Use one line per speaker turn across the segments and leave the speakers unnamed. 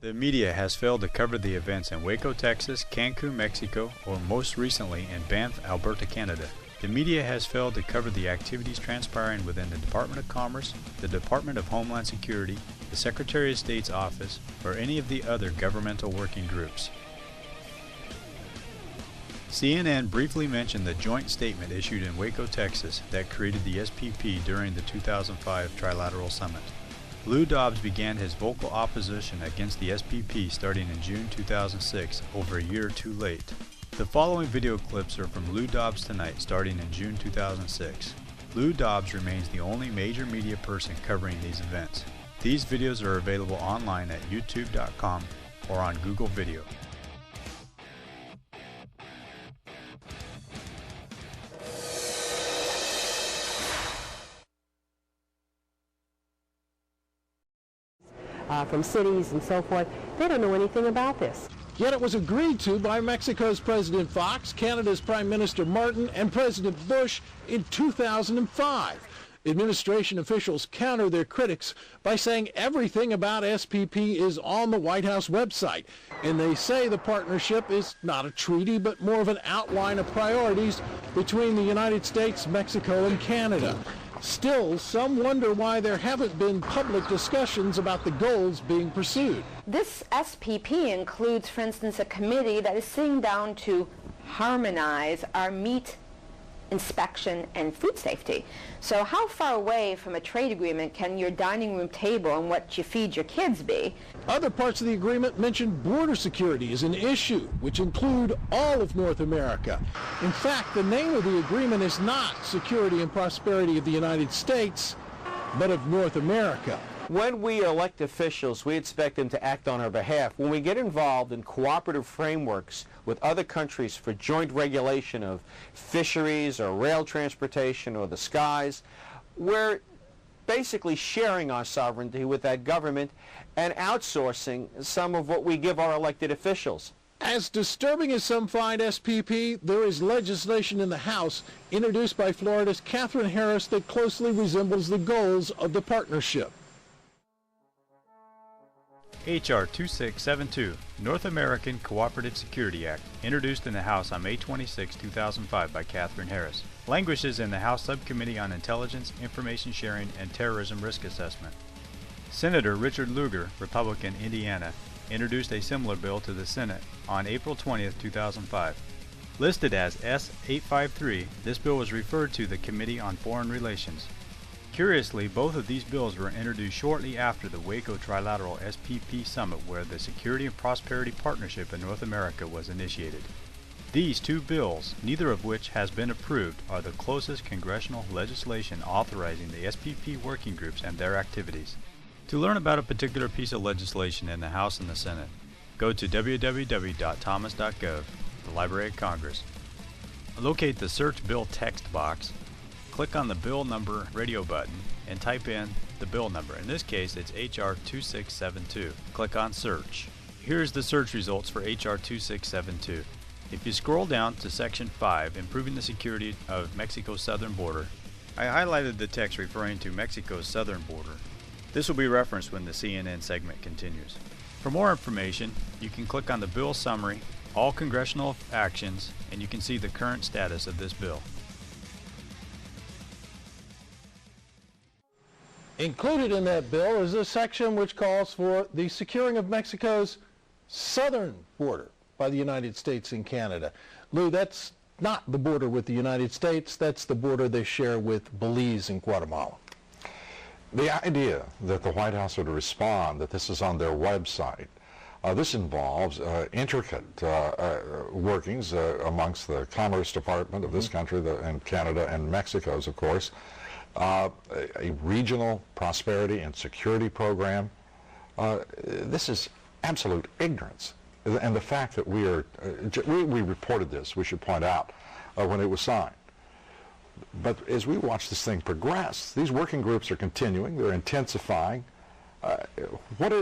The media has failed to cover the events in Waco, Texas, Cancun, Mexico, or most recently in Banff, Alberta, Canada. The media has failed to cover the activities transpiring within the Department of Commerce, the Department of Homeland Security, the Secretary of State's office, or any of the other governmental working groups. CNN briefly mentioned the joint statement issued in Waco, Texas that created the SPP during the 2005 Trilateral Summit. Lou Dobbs began his vocal opposition against the SPP starting in June 2006, over a year too late. The following video clips are from Lou Dobbs Tonight starting in June 2006. Lou Dobbs remains the only major media person covering these events. These videos are available online at youtube.com or on Google Video.
From cities and so forth, they don't know anything about this.
Yet it was agreed to by Mexico's President Fox, Canada's Prime Minister Martin, and President Bush in 2005. Administration officials counter their critics by saying everything about SPP is on the White House website, and they say the partnership is not a treaty but more of an outline of priorities between the United States, Mexico, and Canada. Still, some wonder why there haven't been public discussions about the goals being pursued.
This SPP includes, for instance, a committee that is sitting down to harmonize our meat inspection and food safety. So how far away from a trade agreement can your dining room table and what you feed your kids be?
Other parts of the agreement mention border security as an issue, which include all of North America. In fact, the name of the agreement is not Security and Prosperity of the United States, but of North America.
When we elect officials, we expect them to act on our behalf. When we get involved in cooperative frameworks with other countries for joint regulation of fisheries or rail transportation or the skies, we're basically sharing our sovereignty with that government and outsourcing some of what we give our elected officials.
As disturbing as some find SPP, there is legislation in the House introduced by Florida's Katherine Harris that closely resembles the goals of the partnership.
H.R. 2672, North American Cooperative Security Act, introduced in the House on May 26, 2005 by Katherine Harris. Languishes in the House Subcommittee on Intelligence, Information Sharing, and Terrorism Risk Assessment. Senator Richard Lugar, Republican, Indiana, introduced a similar bill to the Senate on April 20, 2005. Listed as S-853, this bill was referred to the Committee on Foreign Relations. Curiously, both of these bills were introduced shortly after the Waco Trilateral SPP Summit, where the Security and Prosperity Partnership in North America was initiated. These two bills, neither of which has been approved, are the closest congressional legislation authorizing the SPP working groups and their activities. To learn about a particular piece of legislation in the House and the Senate, go to www.thomas.gov, the Library of Congress. Locate the Search Bill text box. Click on the bill number radio button and type in the bill number. In this case, it's H.R. 2672. Click on Search. Here's the search results for H.R. 2672. If you scroll down to Section 5, Improving the Security of Mexico's Southern Border, I highlighted the text referring to Mexico's southern border. This will be referenced when the CNN segment continues. For more information, you can click on the bill summary, all congressional actions, and you can see the current status of this bill.
Included in that bill is a section which calls for the securing of Mexico's southern border by the United States and Canada. Lou, that's not the border with the United States, that's the border they share with Belize and Guatemala.
The idea that the White House would respond that this is on their website, this involves intricate workings amongst the Commerce Department of this country and Canada and Mexico's, of course, a regional prosperity and security program. This is absolute ignorance. And the fact that we reported this, we should point out, when it was signed. But as we watch this thing progress, these working groups are continuing, they're intensifying. What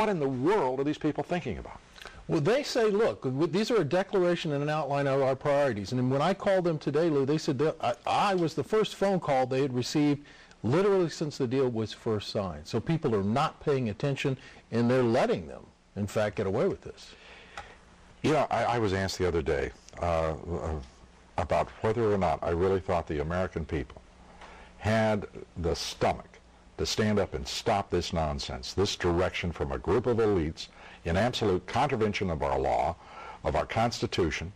in the world are these people thinking about?
Well, they say, look, these are a declaration and an outline of our priorities. And when I called them today, Lou, they said I was the first phone call they had received literally since the deal was first signed. So people are not paying attention, and they're letting them in fact, get away with this?
You know, I was asked the other day about whether or not I really thought the American people had the stomach to stand up and stop this nonsense, this direction from a group of elites in absolute contravention of our law, of our Constitution,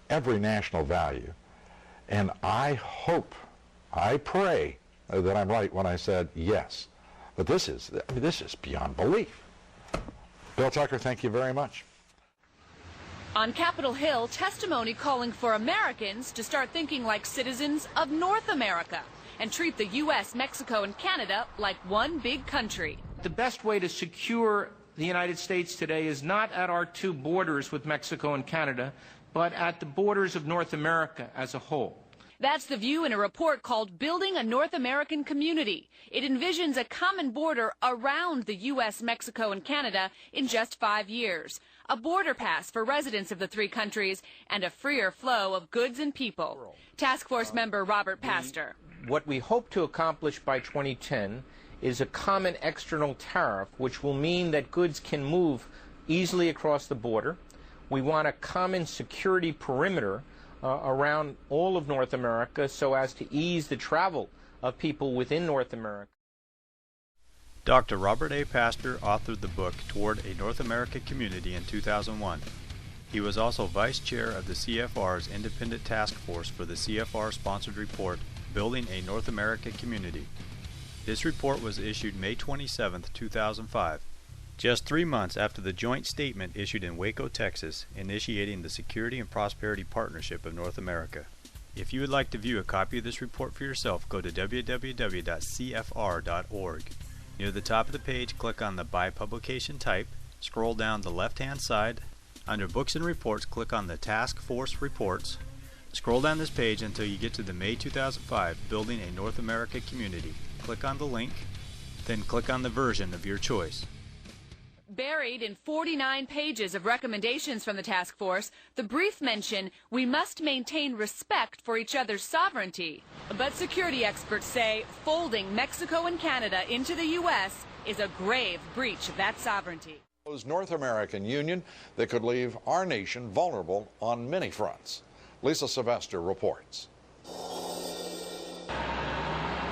every national value. And I hope, I pray that I'm right when I said yes. But this is beyond belief. Bill Tucker, thank you very much.
On Capitol Hill, testimony calling for Americans to start thinking like citizens of North America and treat the U.S., Mexico, and Canada like one big country.
The best way to secure the United States today is not at our two borders with Mexico and Canada, but at the borders of North America as a whole.
That's the view in a report called Building a North American Community. It envisions a common border around the U.S., Mexico, and Canada in just 5 years, a border pass for residents of the three countries, and a freer flow of goods and people. Task Force member Robert Pastor.
What we hope to accomplish by 2010 is a common external tariff, which will mean that goods can move easily across the border. We want a common security perimeter around all of North America so as to ease the travel of people within North America.
Dr. Robert A. Pastor authored the book Toward a North America Community in 2001. He was also vice chair of the CFR's independent task force for the CFR-sponsored report Building a North America Community. This report was issued May 27, 2005, just 3 months after the joint statement issued in Waco, Texas, initiating the Security and Prosperity Partnership of North America. If you would like to view a copy of this report for yourself, go to www.cfr.org. Near the top of the page, click on the By Publication Type, scroll down the left-hand side. Under Books and Reports, click on the Task Force Reports. Scroll down this page until you get to the May 2005 Building a North America Community. Click on the link, then click on the version of your choice.
Buried in 49 pages of recommendations from the task force, the brief mention we must maintain respect for each other's sovereignty. But security experts say folding Mexico and Canada into the U.S. is a grave breach of that sovereignty.
North American Union that could leave our nation vulnerable on many fronts. Lisa Sylvester reports.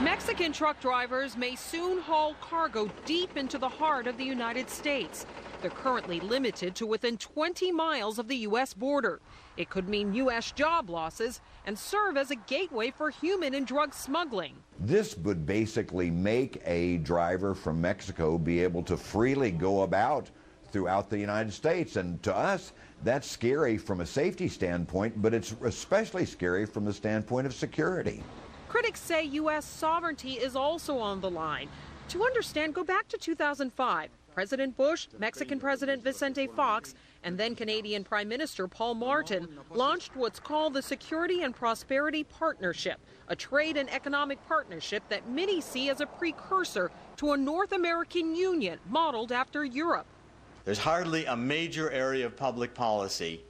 Mexican truck drivers may soon haul cargo deep into the heart of the United States. They're currently limited to within 20 miles of the U.S. border. It could mean U.S. job losses and serve as a gateway for human and drug smuggling.
This would basically make a driver from Mexico be able to freely go about throughout the United States. And to us, that's scary from a safety standpoint, but it's especially scary from the standpoint of security.
Critics say U.S. sovereignty is also on the line. To understand, go back to 2005. President Bush, Mexican President Vicente Fox, and then Canadian Prime Minister Paul Martin launched what's called the Security and Prosperity Partnership, a trade and economic partnership that many see as a precursor to a North American Union modeled after Europe.
There's hardly a major area of public policy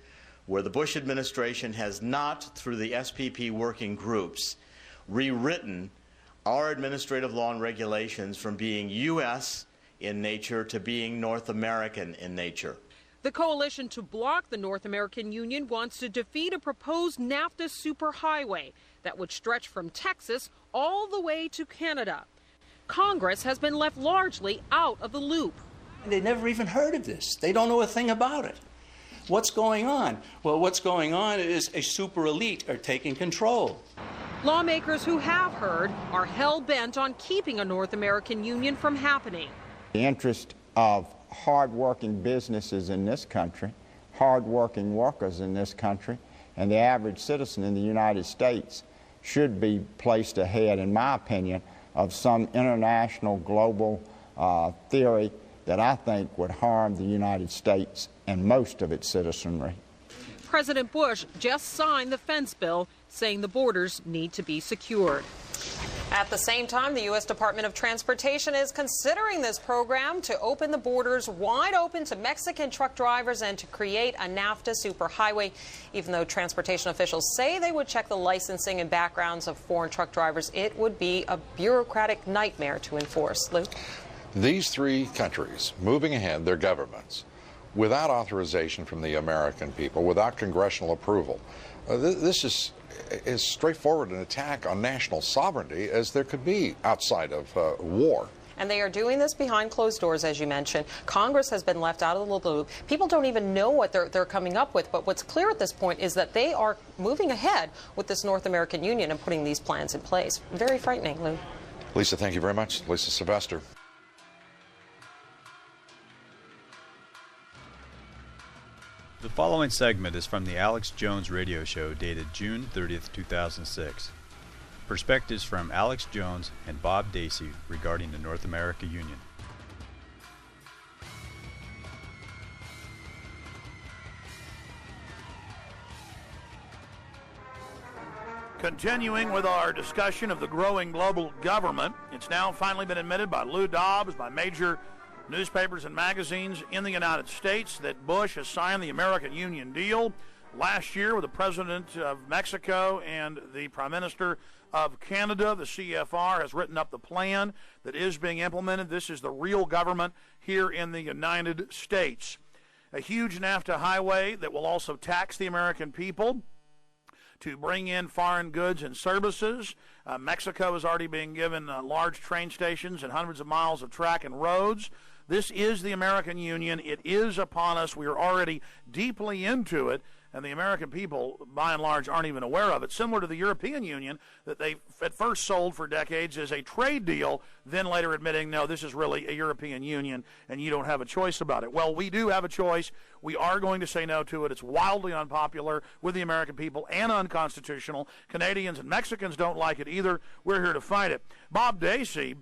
where the Bush administration has not, through the SPP working groups, rewritten our administrative law and regulations from being U.S. in nature to being North American in nature.
The coalition to block the North American Union wants to defeat a proposed NAFTA superhighway that would stretch from Texas all the way to Canada. Congress has been left largely out of the loop.
They never even heard of this. They don't know a thing about it. What's going on? Well, what's going on is a super elite are taking control.
Lawmakers who have heard are hell-bent on keeping a North American Union from happening.
The interest of hard-working businesses in this country, hard-working workers in this country, and the average citizen in the United States should be placed ahead, in my opinion, of some international global theory that I think would harm the United States and most of its citizenry.
President Bush just signed the fence bill saying the borders need to be secured.
At the same time, the U.S. Department of Transportation is considering this program to open the borders wide open to Mexican truck drivers and to create a NAFTA superhighway. Even though transportation officials say they would check the licensing and backgrounds of foreign truck drivers, it would be a bureaucratic nightmare to enforce. Luke?
These three countries moving ahead, their governments, without authorization from the American people, without congressional approval, this is as straightforward an attack on national sovereignty as there could be outside of war.
And they are doing this behind closed doors, as you mentioned. Congress has been left out of the loop. People don't even know what they're coming up with. But what's clear at this point is that they are moving ahead with this North American Union and putting these plans in place. Very frightening, Lou.
Lisa, thank you very much. Lisa Sylvester.
The following segment is from the Alex Jones radio show dated June 30th, 2006. Perspectives from Alex Jones and Bob Dacey regarding the North America Union.
Continuing with our discussion of the growing global government, it's now finally been admitted by Lou Dobbs, by major newspapers and magazines in the United States, that Bush has signed the American Union deal last year with the President of Mexico and the Prime Minister of Canada. The CFR has written up the plan that is being implemented. This is the real government here in the United States. A huge NAFTA highway that will also tax the American people to bring in foreign goods and services. Mexico is already being given large train stations and hundreds of miles of track and roads. This is the American Union. It is upon us. We are already deeply into it, and the American people, by and large, aren't even aware of it. Similar to the European Union that they at first sold for decades as a trade deal, then later admitting, no, this is really a European Union, and you don't have a choice about it. Well, we do have a choice. We are going to say no to it. It's wildly unpopular with the American people and unconstitutional. Canadians and Mexicans don't like it either. We're here to fight it. Bob Dacey,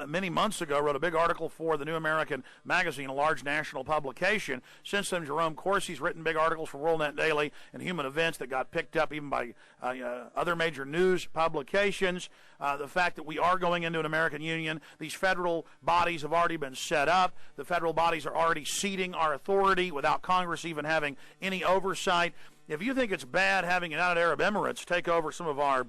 many months ago, wrote a big article for the New American Magazine, a large national publication. Since then, Jerome Corsi's written big articles for WorldNet Daily and Human Events that got picked up even by other major news publications. The fact that we are going into an American Union, these federal bodies have already been set up. The federal bodies are already ceding our authority without Congress even having any oversight. If you think it's bad having United Arab Emirates take over some of our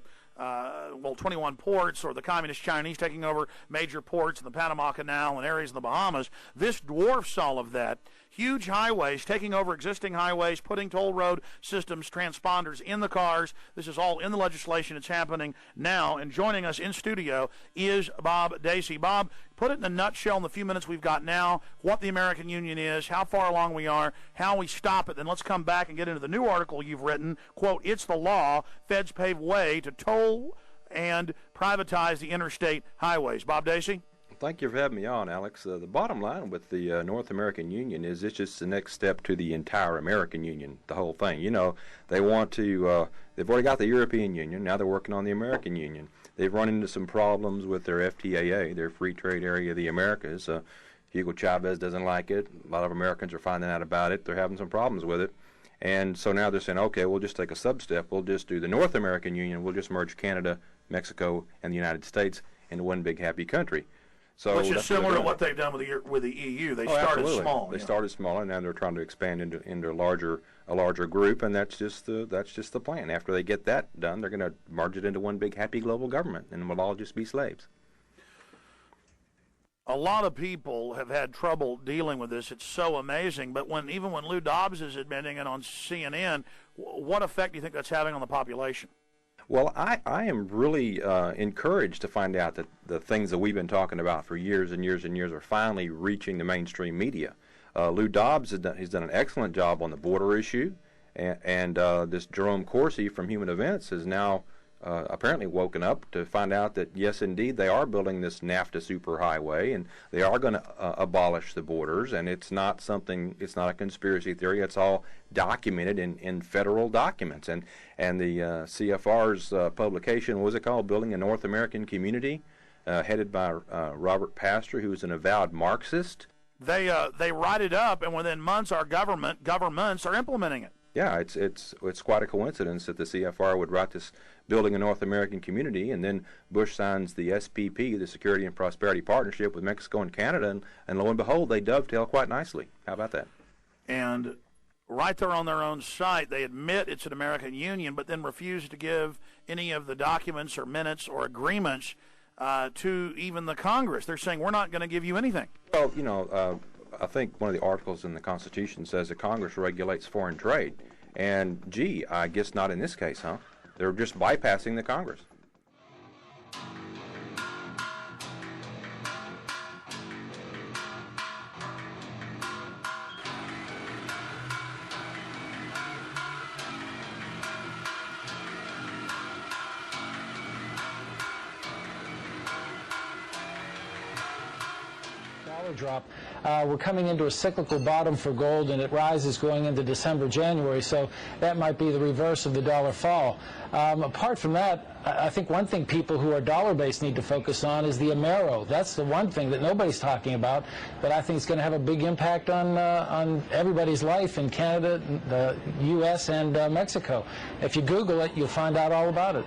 21 ports, or the Communist Chinese taking over major ports in the Panama Canal and areas in the Bahamas, this dwarfs all of that. Huge highways, taking over existing highways, putting toll road systems, transponders in the cars. This is all in the legislation. It's happening now. And joining us in studio is Bob Dacey. Bob, put it in a nutshell in the few minutes we've got now, what the American Union is, how far along we are, how we stop it. Then let's come back and get into the new article you've written. Quote, "It's the law. Feds pave way to toll and privatize the interstate highways." Bob Dacey?
Thank you for having me on, Alex. The bottom line with the North American Union is it's just the next step to the entire American Union, the whole thing. You know, they want to, they've already got the European Union, now they're working on the American Union. They've run into some problems with their FTAA, their Free Trade Area of the Americas. Hugo Chavez doesn't like it. A lot of Americans are finding out about it. They're having some problems with it. And so now they're saying, okay, we'll just take a sub-step. We'll just do the North American Union. We'll just merge Canada, Mexico, and the United States into one big happy country. So
which is similar to what they've done with the EU. They started
absolutely.
small.
They started small, and now they're trying to expand into a larger group, and that's just the plan. After they get that done, they're going to merge it into one big happy global government, and we'll all just be slaves.
A lot of people have had trouble dealing with this. It's so amazing. But even when Lou Dobbs is admitting it on CNN, what effect do you think that's having on the population?
Well, I am really encouraged to find out that the things that we've been talking about for years and years and years are finally reaching the mainstream media. Lou Dobbs has done an excellent job on the border issue, and this Jerome Corsi from Human Events has now apparently woken up to find out that, yes, indeed, they are building this NAFTA superhighway, and they are going to abolish the borders, and it's not a conspiracy theory. It's all documented in federal documents. And the CFR's publication, what was it called, Building a North American Community, headed by Robert Pastor, who is an avowed Marxist.
They write it up, and within months, our governments are implementing it.
Yeah, it's quite a coincidence that the CFR would write this Building a North American Community, and then Bush signs the SPP, the Security and Prosperity Partnership with Mexico and Canada, and lo and behold, they dovetail quite nicely. How about that?
And right there on their own site, they admit it's an American Union, but then refuse to give any of the documents or minutes or agreements to even the Congress. They're saying we're not going to give you anything.
Well, you know, I think one of the articles in the Constitution says that Congress regulates foreign trade. And, gee, I guess not in this case, huh? They're just bypassing the Congress.
Drop. We're coming into a cyclical bottom for gold, and it rises going into December, January, so that might be the reverse of the dollar fall. Apart from that, I think one thing people who are dollar-based need to focus on is the A.M.E.R.O. That's the one thing that nobody's talking about, but I think it's going to have a big impact on everybody's life in Canada, the U.S., and Mexico. If you Google it, you'll find out all about it.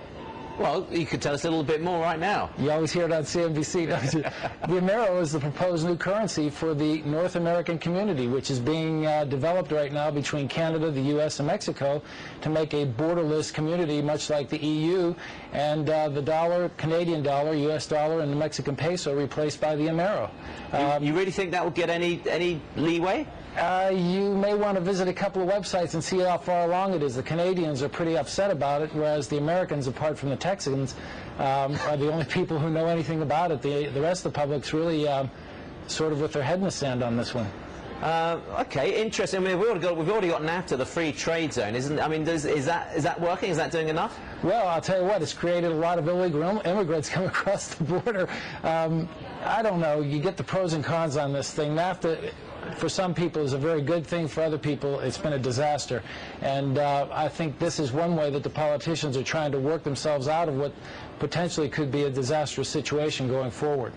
Well, you could tell us a little bit more right now.
You always hear it on CNBC. The A.M.E.R.O. is the proposed new currency for the North American community, which is being developed right now between Canada, the U.S., and Mexico to make a borderless community, much like the EU, and the dollar, Canadian dollar, U.S. dollar, and the Mexican peso replaced by the A.M.E.R.O.
You really think that will get any leeway?
You may want to visit a couple of websites and see how far along it is. The Canadians are pretty upset about it, whereas the Americans, apart from the Texans, are the only people who know anything about it. The rest of the public's really sort of with their head in the sand on this one.
Okay, interesting. I mean, we've already got NAFTA, the free trade zone, isn't? I mean, is that working? Is that doing enough?
Well, I'll tell you what, it's created a lot of illegal immigrants coming across the border. I don't know. You get the pros and cons on this thing. NAFTA, for some people, is a very good thing. For other people, it's been a disaster. And I think this is one way that the politicians are trying to work themselves out of what potentially could be a disastrous situation going forward.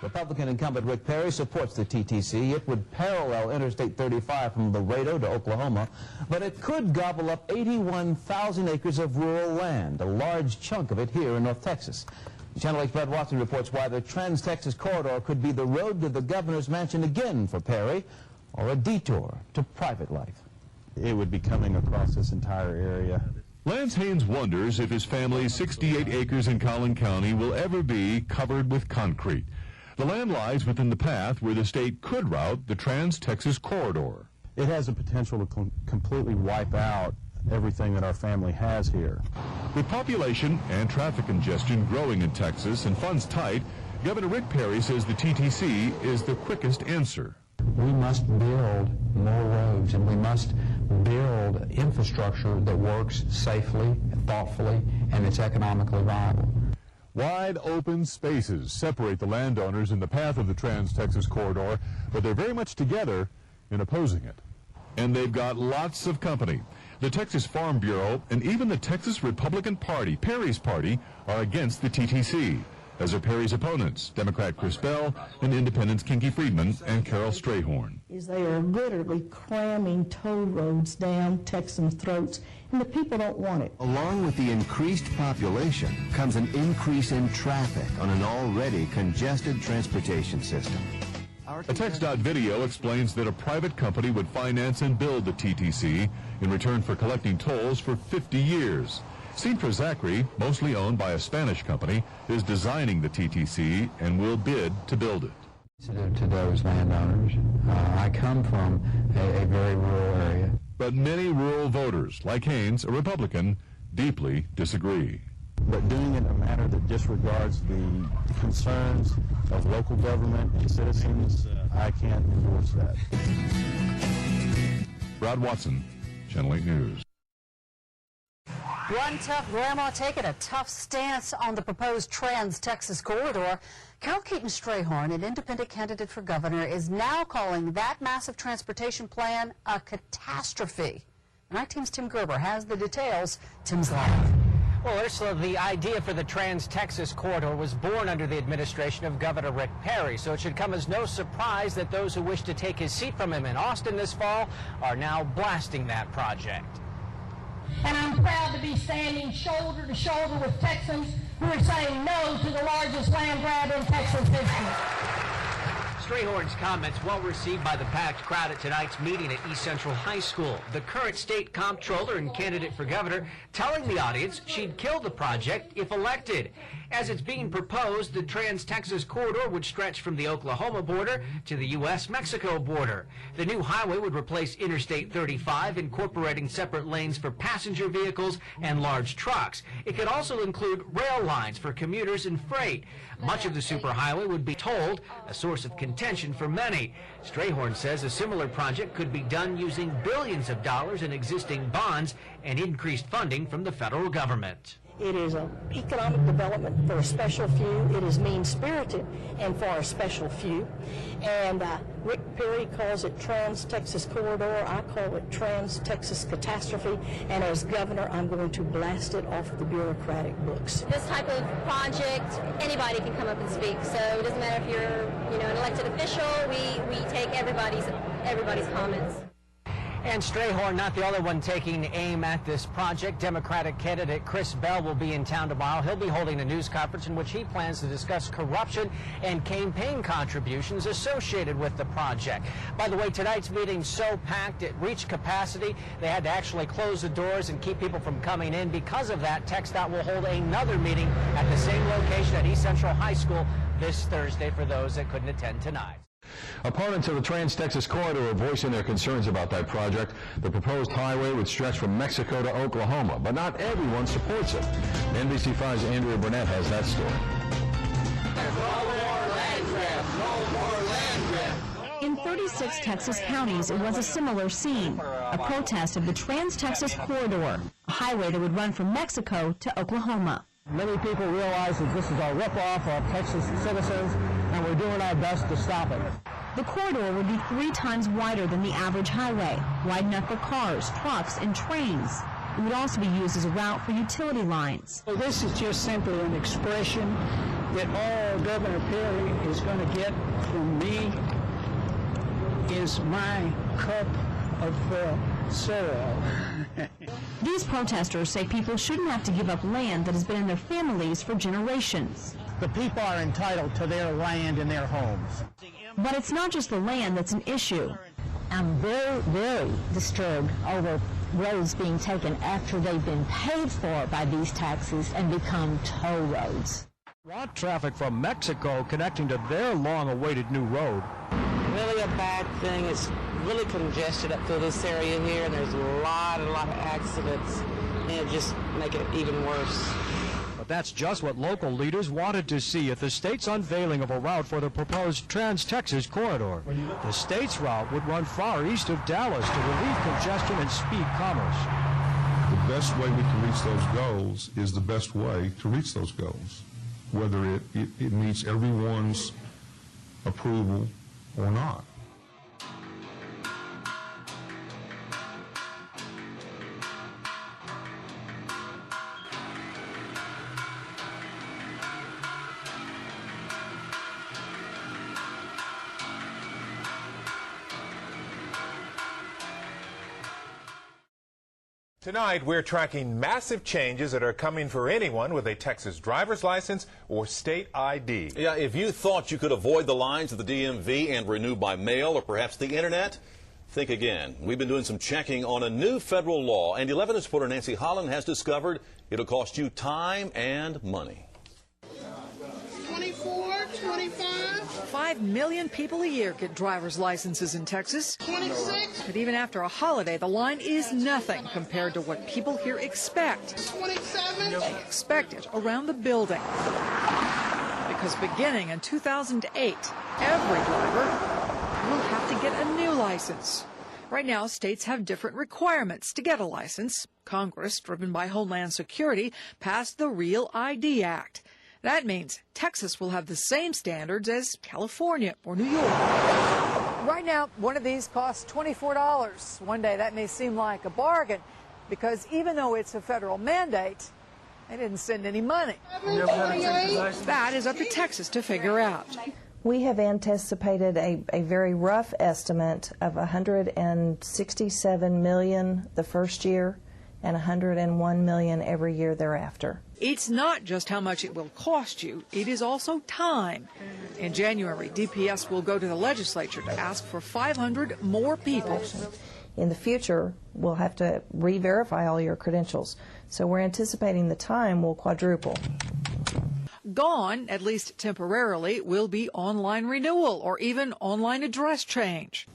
Republican incumbent Rick Perry supports the TTC. It would parallel Interstate 35 from Laredo to Oklahoma, but it could gobble up 81,000 acres of rural land, a large chunk of it here in North Texas. Channel 8's Brad Watson reports why the Trans-Texas Corridor could be the road to the governor's mansion again for Perry, or a detour to private life.
It would be coming across this entire area.
Lance Haynes wonders if his family's 68 acres in Collin County will ever be covered with concrete. The land lies within the path where the state could route the Trans-Texas Corridor.
It has the potential to completely wipe out everything that our family has here.
With population and traffic congestion growing in Texas and funds tight, Governor Rick Perry says the TTC is the quickest answer.
We must build more roads, and we must build infrastructure that works safely, thoughtfully, and it's economically viable.
Wide open spaces separate the landowners in the path of the Trans-Texas Corridor, but they're very much together in opposing it. And they've got lots of company. The Texas Farm Bureau and even the Texas Republican Party, Perry's party, are against the TTC, as are Perry's opponents, Democrat Chris Bell and Independents Kinky Friedman and Carol Strayhorn.
They are literally cramming toll roads down Texans' throats, and the people don't want it.
Along with the increased population comes an increase in traffic on an already congested transportation system.
A text.video explains that a private company would finance and build the TTC in return for collecting tolls for 50 years. Sintra Zachary, mostly owned by a Spanish company, is designing the TTC and will bid to build it.
To those landowners, I come from a very rural area.
But many rural voters, like Haynes, a Republican, deeply disagree.
But doing it in a manner that disregards the concerns of local government and citizens, I can't endorse that.
Brad Watson, Channel 8 News.
One tough grandma taking a tough stance on the proposed Trans-Texas Corridor. Carol Keaton-Strayhorn, an independent candidate for governor, is now calling that massive transportation plan a catastrophe. And our team's Tim Gerber has the details. Tim's live.
Well, Ursula, the idea for the Trans-Texas Corridor was born under the administration of Governor Rick Perry, so it should come as no surprise that those who wish to take his seat from him in Austin this fall are now blasting that project.
And
proud to be standing shoulder to shoulder with Texans who are saying no to the largest land grab in Texas history.
Strayhorn's comments well received by the packed crowd at tonight's meeting at East Central High School. The current state comptroller and candidate for governor telling the audience she'd kill the project if elected. As it's being proposed, the Trans-Texas corridor would stretch from the Oklahoma border to the U.S.-Mexico border. The new highway would replace Interstate 35, incorporating separate lanes for passenger vehicles and large trucks. It could also include rail lines for commuters and freight. Much of the superhighway would be tolled, a source of contention for many. Strayhorn says a similar project could be done using billions of dollars in existing bonds and increased funding from the federal government.
It is an economic development for a special few. It is mean-spirited and for a special few. And Rick Perry calls it Trans-Texas Corridor. I call it Trans-Texas Catastrophe. And as governor, I'm going to blast it off the bureaucratic books.
This type of project, anybody can come up and speak. So it doesn't matter if you're, an elected official. We take everybody's comments.
And Strayhorn, not the only one taking aim at this project. Democratic candidate Chris Bell will be in town tomorrow. He'll be holding a news conference in which he plans to discuss corruption and campaign contributions associated with the project. By the way, tonight's meeting so packed it reached capacity. They had to actually close the doors and keep people from coming in. Because of that, TxDOT will hold another meeting at the same location at East Central High School this Thursday for those that couldn't attend tonight.
Opponents of the Trans-Texas Corridor are voicing their concerns about that project. The proposed highway would stretch from Mexico to Oklahoma, but not everyone supports it. NBC5's Andrea Burnett has that story.
In 36 Texas counties, it was a similar scene, a protest of the Trans-Texas Corridor, a highway that would run from Mexico to Oklahoma.
Many people realize that this is a ripoff of Texas citizens, and we're doing our best to stop it.
The corridor would be 3 times wider than the average highway, wide enough for cars, trucks, and trains. It would also be used as a route for utility lines.
So this is just simply an expression that all Governor Perry is going to get from me is my cup of soil.
These protesters say people shouldn't have to give up land that has been in their families for generations.
The people are entitled to their land and their homes.
But it's not just the land that's an issue.
I'm very, very disturbed over roads being taken after they've been paid for by these taxes and become toll roads.
Want traffic from Mexico connecting to their long-awaited new road.
Really a bad thing. It's really congested up through this area here, and there's a lot of accidents, and it just make it even worse.
But that's just what local leaders wanted to see at the state's unveiling of a route for the proposed Trans-Texas Corridor. The state's route would run far east of Dallas to relieve congestion and speed commerce.
The best way we can reach those goals is the best way to reach those goals, whether it meets everyone's approval or not.
Tonight, we're tracking massive changes that are coming for anyone with a Texas driver's license or state ID.
Yeah, if you thought you could avoid the lines at the DMV and renew by mail or perhaps the internet, think again. We've been doing some checking on a new federal law, and 11 News reporter Nancy Holland has discovered it'll cost you time and money.
24, 25.
5 million people a year get driver's licenses in Texas.
26.
But even after a holiday, the line is nothing compared to what people here expect.
27.
They expect it around the building. Because beginning in 2008, every driver will have to get a new license. Right now, states have different requirements to get a license. Congress, driven by Homeland Security, passed the Real ID Act. That means Texas will have the same standards as California or New York.
Right now, one of these costs $24. One day that may seem like a bargain because even though it's a federal mandate, they didn't send any money.
That is up to Texas to figure out.
We have anticipated a very rough estimate of $167 million the first year and $101 million every year thereafter.
It's not just how much it will cost you, it is also time. In January, DPS will go to the legislature to ask for 500 more people.
In the future, we'll have to re-verify all your credentials. So we're anticipating the time will quadruple.
Gone, at least temporarily, will be online renewal or even online address change.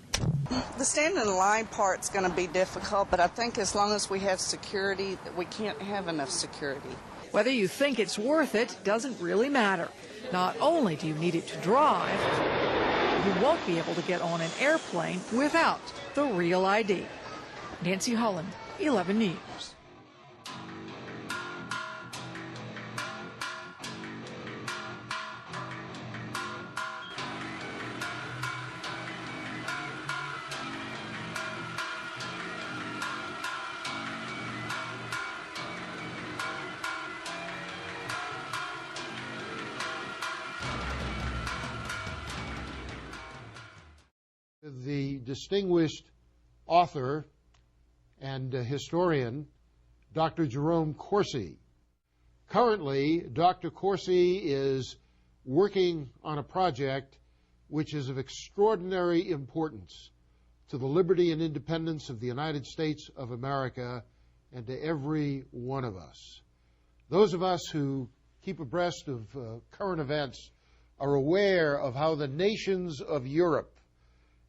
The standing in line part's going to be difficult, but I think as long as we have security, we can't have enough security.
Whether you think it's worth it doesn't really matter. Not only do you need it to drive, you won't be able to get on an airplane without the real ID. Nancy Holland, 11 News.
The distinguished author and historian, Dr. Jerome Corsi. Currently, Dr. Corsi is working on a project which is of extraordinary importance to the liberty and independence of the United States of America and to every one of us. Those of us who keep abreast of current events are aware of how the nations of Europe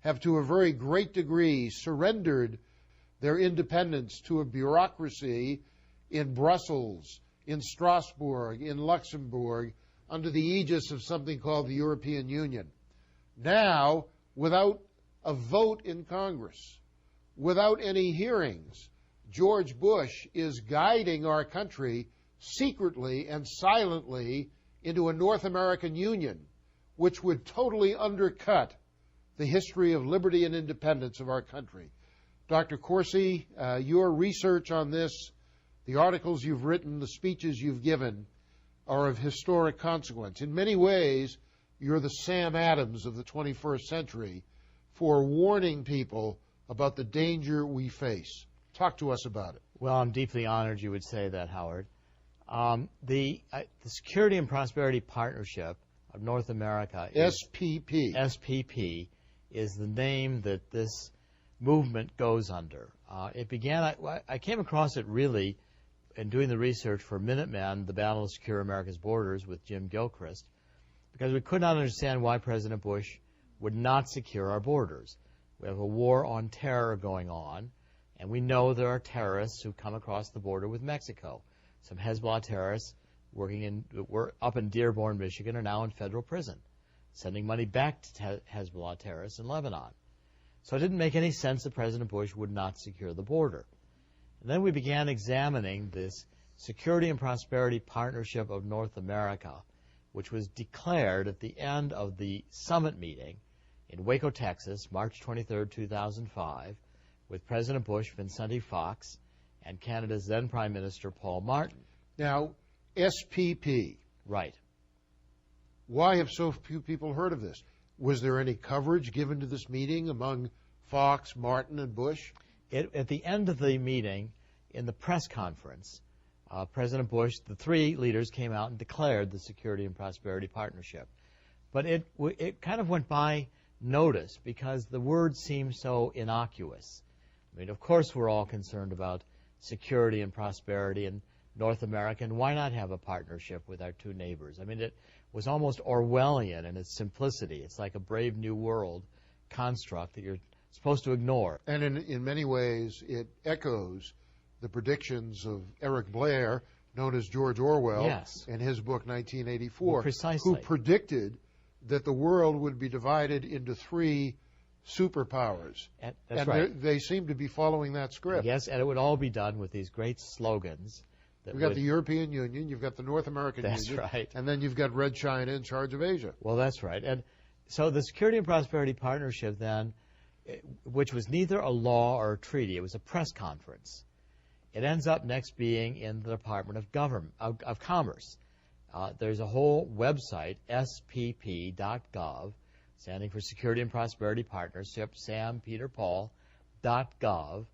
have to a very great degree surrendered their independence to a bureaucracy in Brussels, in Strasbourg, in Luxembourg, under the aegis of something called the European Union. Now, without a vote in Congress, without any hearings, George Bush is guiding our country secretly and silently into a North American Union, which would totally undercut the history of liberty and independence of our country. Dr. Corsi, your research on this, the articles you've written, the speeches you've given, are of historic consequence. In many ways, you're the Sam Adams of the 21st century for warning people about the danger we face. Talk to us about it.
Well, I'm deeply honored you would say that, Howard. The Security and Prosperity Partnership of North America,
SPP,
is the name that this movement goes under. It began, I came across it really in doing the research for Minutemen, the Battle to Secure America's Borders with Jim Gilchrist, because we could not understand why President Bush would not secure our borders. We have a war on terror going on, and we know there are terrorists who come across the border with Mexico. Some Hezbollah terrorists were up in Dearborn, Michigan, are now in federal prison, sending money back to Hezbollah terrorists in Lebanon. So it didn't make any sense that President Bush would not secure the border. And then we began examining this Security and Prosperity Partnership of North America, which was declared at the end of the summit meeting in Waco, Texas, March 23, 2005, with President Bush, Vicente Fox, and Canada's then Prime Minister, Paul Martin.
Now, SPP.
Right.
Why have so few people heard of this? Was there any coverage given to this meeting among Fox, Martin, and Bush?
At the end of the meeting, in the press conference, President Bush, the three leaders came out and declared the Security and Prosperity Partnership. But it kind of went by notice because the words seemed so innocuous. I mean, of course we're all concerned about security and prosperity in North America, and why not have a partnership with our two neighbors? I mean, it was almost Orwellian in its simplicity. It's like a Brave New World construct that you're supposed to ignore.
And in many ways, it echoes the predictions of Eric Blair, known as George Orwell,
yes,
in his book 1984,
well, precisely,
who predicted that the world would be divided into three superpowers.
That's right.
They seem to be following that script.
Yes, and it would all be done with these great slogans.
You've got the European Union, you've got the North American Union.
That's right.
And then you've got Red China in charge of Asia.
Well, that's right. And so the Security and Prosperity Partnership then, which was neither a law or a treaty, it was a press conference. It ends up next being in the Department of Commerce. There's a whole website, spp.gov, standing for Security and Prosperity Partnership, Sam Peter Paul.gov,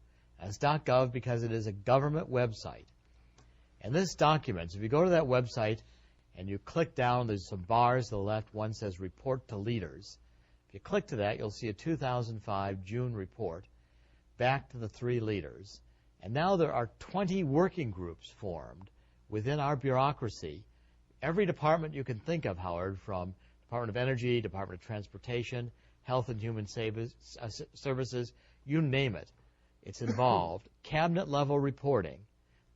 And it's .gov because it is a government website. And this documents, if you go to that website and you click down, there's some bars to the left. One says Report to Leaders. If you click to that, you'll see a 2005 June report back to the 3 leaders. And now there are 20 working groups formed within our bureaucracy. Every department you can think of, Howard, from Department of Energy, Department of Transportation, Health and Human Services, you name it, it's involved. Cabinet-level reporting.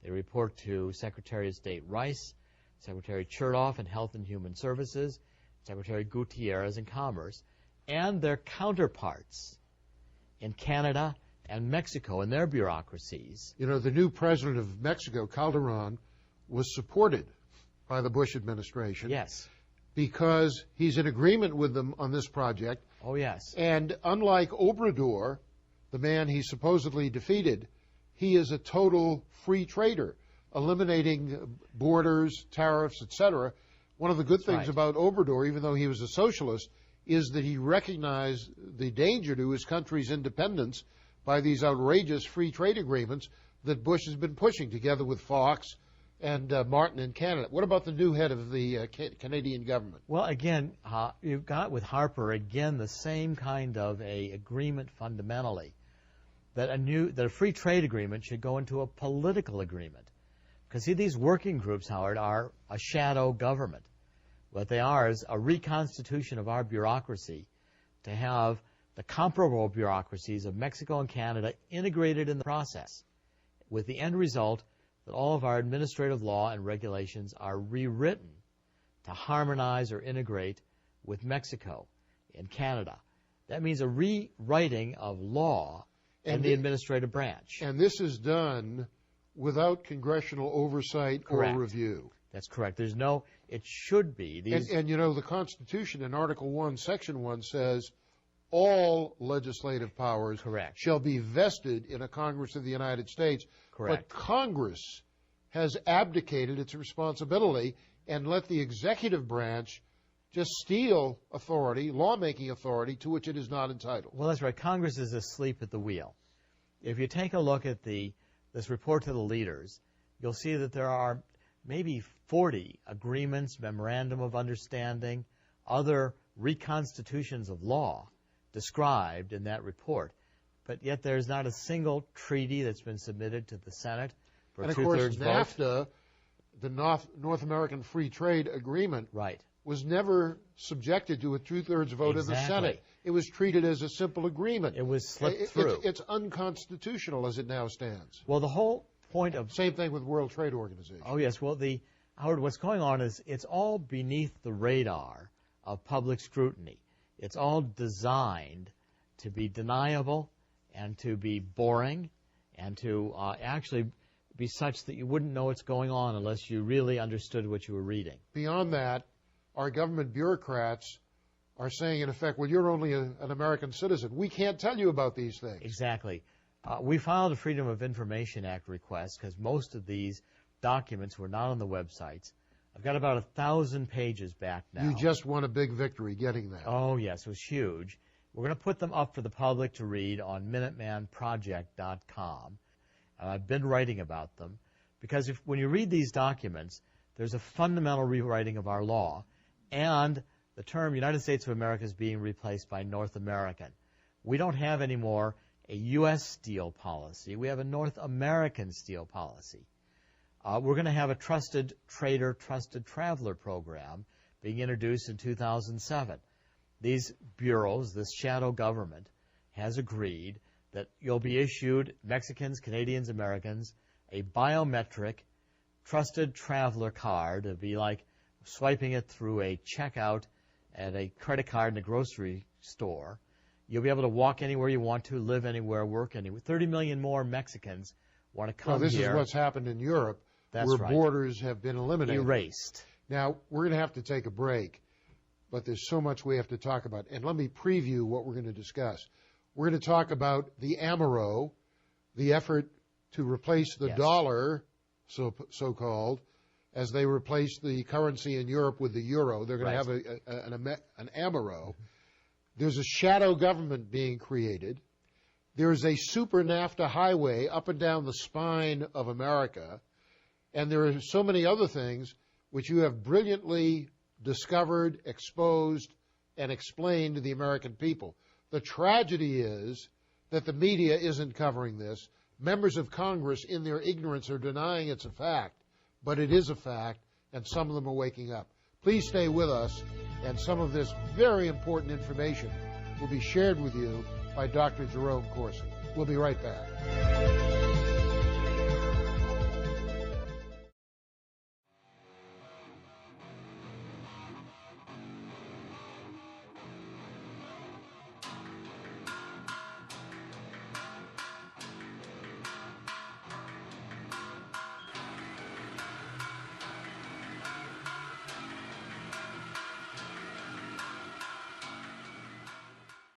They report to Secretary of State Rice, Secretary Chertoff in Health and Human Services, Secretary Gutierrez in Commerce, and their counterparts in Canada and Mexico in their bureaucracies.
You know, the new president of Mexico, Calderon, was supported by the Bush administration.
Yes.
Because he's in agreement with them on this project.
Oh, yes.
And unlike Obrador, the man he supposedly defeated, he is a total free trader, eliminating borders, tariffs, etc. One of the good things about Obrador, even though he was a socialist, is that he recognized the danger to his country's independence by these outrageous free trade agreements that Bush has been pushing together with Fox and Martin in Canada. What about the new head of the Canadian government?
Well, again, you've got with Harper, again, the same kind of a agreement fundamentally, that a free trade agreement should go into a political agreement. Because, see, these working groups, Howard, are a shadow government. What they are is a reconstitution of our bureaucracy to have the comparable bureaucracies of Mexico and Canada integrated in the process, with the end result that all of our administrative law and regulations are rewritten to harmonize or integrate with Mexico and Canada. That means a rewriting of law and the administrative branch.
And this is done without congressional oversight or review.
That's correct. There's no, it should be.
And you know, the Constitution in Article 1, Section 1 says all legislative powers shall be vested in a Congress of the United States. But Congress has abdicated its responsibility and let the executive branch just steal authority, lawmaking authority, to which it is not entitled.
Well, that's right. Congress is asleep at the wheel. If you take a look at this report to the leaders, you'll see that there are maybe 40 agreements, memorandum of understanding, other reconstitutions of law described in that report. But yet there's not a single treaty that's been submitted to the Senate for a two-thirds vote.
And of course, NAFTA, the North American Free Trade Agreement, was never subjected to a two-thirds vote in the Senate. It was treated as a simple agreement.
It was slipped through.
It's unconstitutional as it now stands.
Well, the whole point of...
Same thing with World Trade Organization.
Oh, yes. Well, Howard, what's going on is it's all beneath the radar of public scrutiny. It's all designed to be deniable and to be boring and to actually be such that you wouldn't know what's going on unless you really understood what you were reading.
Beyond that, our government bureaucrats are saying, in effect, well, you're only an American citizen. We can't tell you about these things.
Exactly. We filed a Freedom of Information Act request because most of these documents were not on the websites. I've got about 1,000 pages back now.
You just won a big victory getting that.
Oh, yes, it was huge. We're going to put them up for the public to read on MinutemanProject.com. I've been writing about them because when you read these documents, there's a fundamental rewriting of our law, and the term United States of America is being replaced by North American. We don't have anymore a U.S. steel policy. We have a North American steel policy. We're going to have a trusted trader, trusted traveler program being introduced in 2007. These bureaus, this shadow government, has agreed that you'll be issued, Mexicans, Canadians, Americans, a biometric trusted traveler card. It'll be like swiping it through a checkout at a credit card in a grocery store. You'll be able to walk anywhere you want to, live anywhere, work anywhere. 30 million more Mexicans want to come
here. This
is
what's happened in Europe, where borders have been eliminated.
Erased.
Now, we're going to have to take a break, but there's so much we have to talk about. And let me preview what we're going to discuss. We're going to talk about the AMERO, the effort to replace the dollar, so-called, as they replace the currency in Europe with the euro. They're going to have an AMERO. There's a shadow government being created. There is a super NAFTA highway up and down the spine of America, and there are so many other things which you have brilliantly discovered, exposed, and explained to the American people. The tragedy is that the media isn't covering this. Members of Congress, in their ignorance, are denying it's a fact, but it is a fact, and some of them are waking up. Please stay with us, and some of this very important information will be shared with you by Dr. Jerome Corsi. We'll be right back.